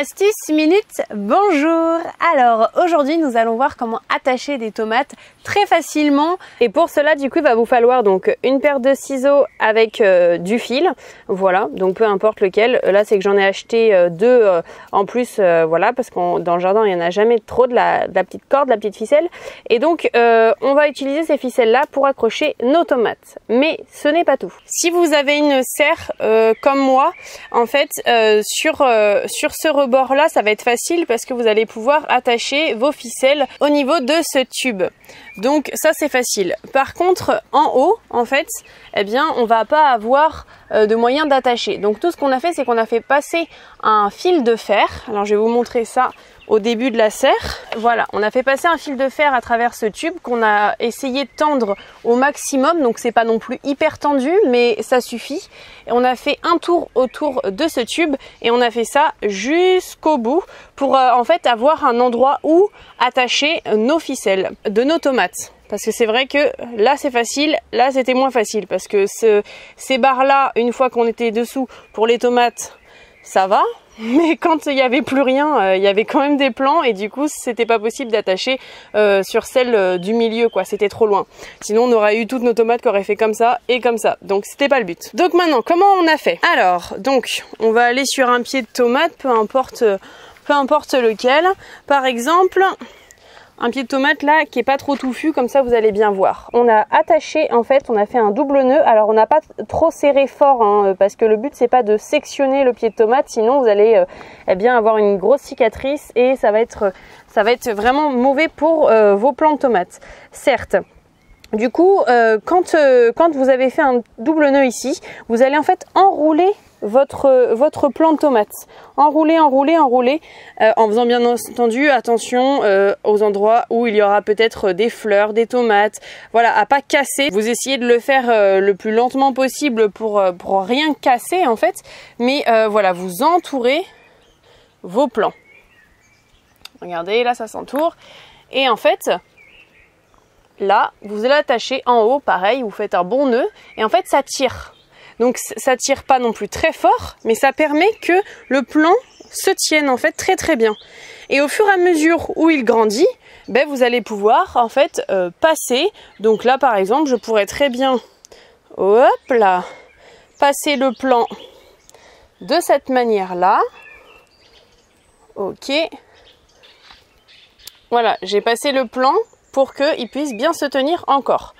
Astuce minute, bonjour. Alors aujourd'hui nous allons voir comment attacher des tomates très facilement. Et pour cela du coup il va vous falloir donc une paire de ciseaux avec du fil. Voilà, donc peu importe lequel. Là c'est que j'en ai acheté deux en plus, voilà, parce que dans le jardin il n'y en a jamais trop de la petite corde, de la petite ficelle. Et donc on va utiliser ces ficelles là pour accrocher nos tomates. Mais ce n'est pas tout. Si vous avez une serre comme moi, en fait sur ce rebord là ça va être facile parce que vous allez pouvoir attacher vos ficelles au niveau de ce tube. Donc ça c'est facile. Par contre en haut en fait eh bien on va pas avoir de moyen d'attacher. Donc tout ce qu'on a fait c'est qu'on a fait passer un fil de fer. Alors je vais vous montrer ça au début de la serre. Voilà, on a fait passer un fil de fer à travers ce tube qu'on a essayé de tendre au maximum. Donc c'est pas non plus hyper tendu mais ça suffit. Et on a fait un tour autour de ce tube et on a fait ça jusqu'au bout pour en fait avoir un endroit où attacher nos ficelles de nos tomates. Parce que c'est vrai que là c'est facile, là c'était moins facile parce que ces barres là, une fois qu'on était dessous pour les tomates, ça va. Mais quand il n'y avait plus rien, il y avait quand même des plans et du coup c'était pas possible d'attacher sur celle du milieu quoi, c'était trop loin. Sinon on aurait eu toutes nos tomates qui auraient fait comme ça et comme ça, donc c'était pas le but. Donc maintenant comment on a fait? Alors donc on va aller sur un pied de tomate, peu importe lequel. Par exemple un pied de tomate là qui est pas trop touffu, comme ça vous allez bien voir. On a attaché en fait, on a fait un double nœud. Alors on n'a pas trop serré fort hein, parce que le but c'est pas de sectionner le pied de tomate, sinon vous allez eh bien avoir une grosse cicatrice et ça va être vraiment mauvais pour vos plants de tomates. Certes. Du coup, quand vous avez fait un double nœud ici, vous allez en fait enrouler votre plant de tomates. Enrouler, en faisant bien entendu attention aux endroits où il y aura peut-être des fleurs, des tomates. Voilà, à pas casser. Vous essayez de le faire le plus lentement possible pour rien casser en fait. Mais voilà, vous entourez vos plants. Regardez, là ça s'entoure. Et en fait, là, vous allez attacher en haut, pareil, vous faites un bon nœud. Et en fait, ça tire. Donc ça tire pas non plus très fort, mais ça permet que le plant se tienne en fait très très bien. Et au fur et à mesure où il grandit, ben, vous allez pouvoir en fait passer. Donc là par exemple, je pourrais très bien, hop là, passer le plant de cette manière là. Ok. Voilà, j'ai passé le plant pour qu'il puisse bien se tenir encore.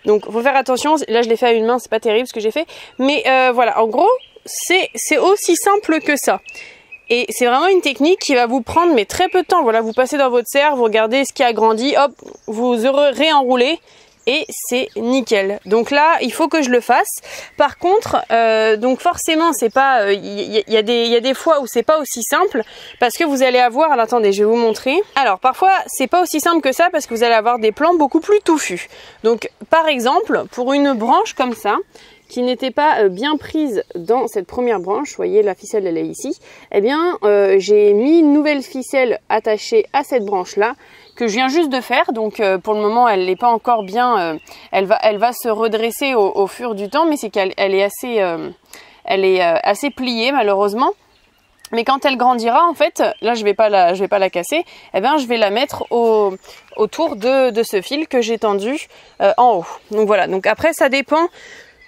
Donc faut faire attention, là je l'ai fait à une main, c'est pas terrible ce que j'ai fait, mais voilà, en gros c'est aussi simple que ça. Et c'est vraiment une technique qui va vous prendre mais très peu de temps. Voilà, vous passez dans votre serre, vous regardez ce qui a grandi, hop, vous réenroulez et c'est nickel. Donc là il faut que je le fasse. Par contre donc forcément c'est pas il y a des fois où c'est pas aussi simple parce que vous allez avoir, alors attendez je vais vous montrer. Alors parfois c'est pas aussi simple que ça parce que vous allez avoir des plants beaucoup plus touffus. Donc par exemple pour une branche comme ça qui n'était pas bien prise dans cette première branche, vous voyez la ficelle elle est ici, eh bien j'ai mis une nouvelle ficelle attachée à cette branche là que je viens juste de faire, donc pour le moment elle n'est pas encore bien, elle va se redresser au fur du temps, mais c'est qu'elle est assez pliée malheureusement. Mais quand elle grandira en fait, là je vais pas la casser, eh bien je vais la mettre autour de ce fil que j'ai tendu en haut. Donc voilà, donc après ça dépend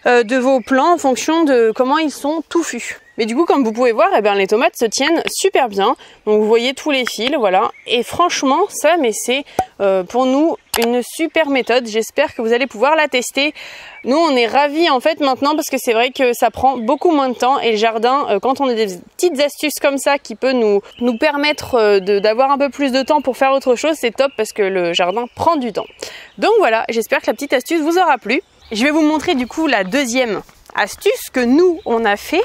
de vos plants en fonction de comment ils sont touffus. Mais du coup comme vous pouvez voir, eh bien, les tomates se tiennent super bien. Donc vous voyez tous les fils, voilà. Et franchement ça, mais c'est pour nous une super méthode. J'espère que vous allez pouvoir la tester. Nous on est ravis en fait maintenant parce que c'est vrai que ça prend beaucoup moins de temps. Et le jardin, quand on a des petites astuces comme ça qui peut nous permettre d'avoir un peu plus de temps pour faire autre chose, c'est top parce que le jardin prend du temps. Donc voilà, j'espère que la petite astuce vous aura plu. Je vais vous montrer du coup la deuxième astuce que nous on a fait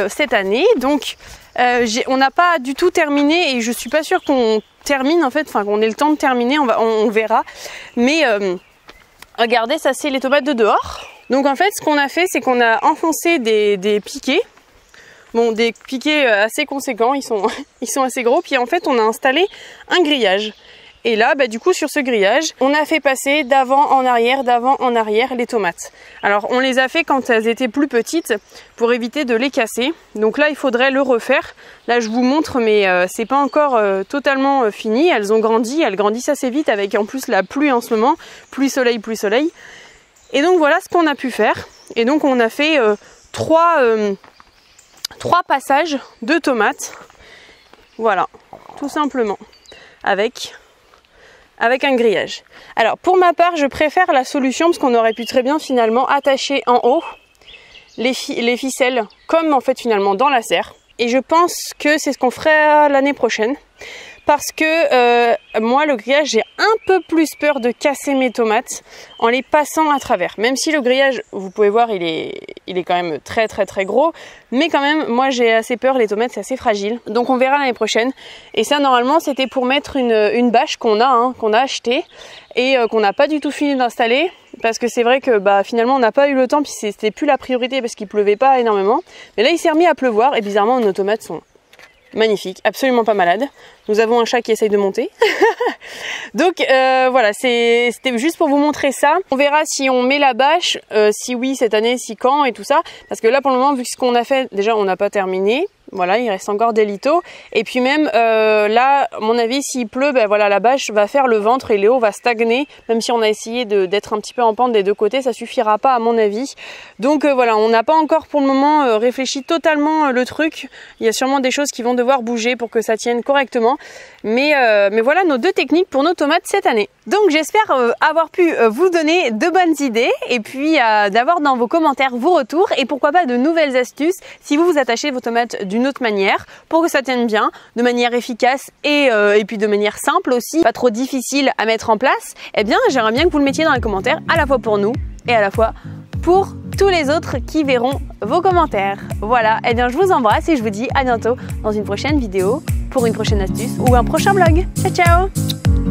cette année. Donc on n'a pas du tout terminé et je suis pas sûre qu'on termine en fait, enfin qu'on ait le temps de terminer, on verra. Mais regardez, ça c'est les tomates de dehors. Donc en fait ce qu'on a fait c'est qu'on a enfoncé des piquets. Bon, des piquets assez conséquents, ils sont assez gros. Puis en fait on a installé un grillage. Et là, du coup, sur ce grillage, on a fait passer d'avant en arrière les tomates. Alors, on les a fait quand elles étaient plus petites pour éviter de les casser. Donc là, il faudrait le refaire. Là, je vous montre, mais c'est pas encore totalement fini. Elles ont grandi, elles grandissent assez vite avec en plus la pluie en ce moment. Pluie, soleil, pluie, soleil. Et donc, voilà ce qu'on a pu faire. Et donc, on a fait 3 passages de tomates. Voilà, tout simplement. Avec un grillage. Alors pour ma part, je préfère la solution parce qu'on aurait pu très bien finalement attacher en haut les ficelles comme en fait finalement dans la serre. Et je pense que c'est ce qu'on ferait l'année prochaine. Parce que moi le grillage, j'ai un peu plus peur de casser mes tomates en les passant à travers. Même si le grillage, vous pouvez voir, il est quand même très gros. Mais quand même, moi j'ai assez peur, les tomates c'est assez fragile. Donc on verra l'année prochaine. Et ça normalement c'était pour mettre une bâche qu'on a achetée et qu'on n'a pas du tout fini d'installer. Parce que c'est vrai que finalement on n'a pas eu le temps, puis c'était plus la priorité parce qu'il pleuvait pas énormément. Mais là il s'est remis à pleuvoir et bizarrement nos tomates sont magnifique, absolument pas malade. Nous avons un chat qui essaye de monter. Donc voilà, c'était juste pour vous montrer ça. On verra si on met la bâche, si oui cette année, si quand et tout ça. Parce que là pour le moment, vu que ce qu'on a fait, déjà on n'a pas terminé. Voilà, il reste encore des litos. Et puis même là, à mon avis, s'il pleut, voilà, la bâche va faire le ventre et Léo va stagner. Même si on a essayé d'être un petit peu en pente des deux côtés, ça suffira pas à mon avis. Donc voilà, on n'a pas encore pour le moment réfléchi totalement le truc. Il y a sûrement des choses qui vont devoir bouger pour que ça tienne correctement. Mais voilà nos 2 techniques pour nos tomates cette année. Donc j'espère avoir pu vous donner de bonnes idées et puis d'avoir dans vos commentaires vos retours et pourquoi pas de nouvelles astuces si vous attachez vos tomates d'une autre manière pour que ça tienne bien, de manière efficace et puis de manière simple aussi, pas trop difficile à mettre en place. Eh bien j'aimerais bien que vous le mettiez dans les commentaires à la fois pour nous et à la fois pour tous les autres qui verront vos commentaires. Voilà, eh bien je vous embrasse et je vous dis à bientôt dans une prochaine vidéo pour une prochaine astuce ou un prochain vlog. Ciao ciao!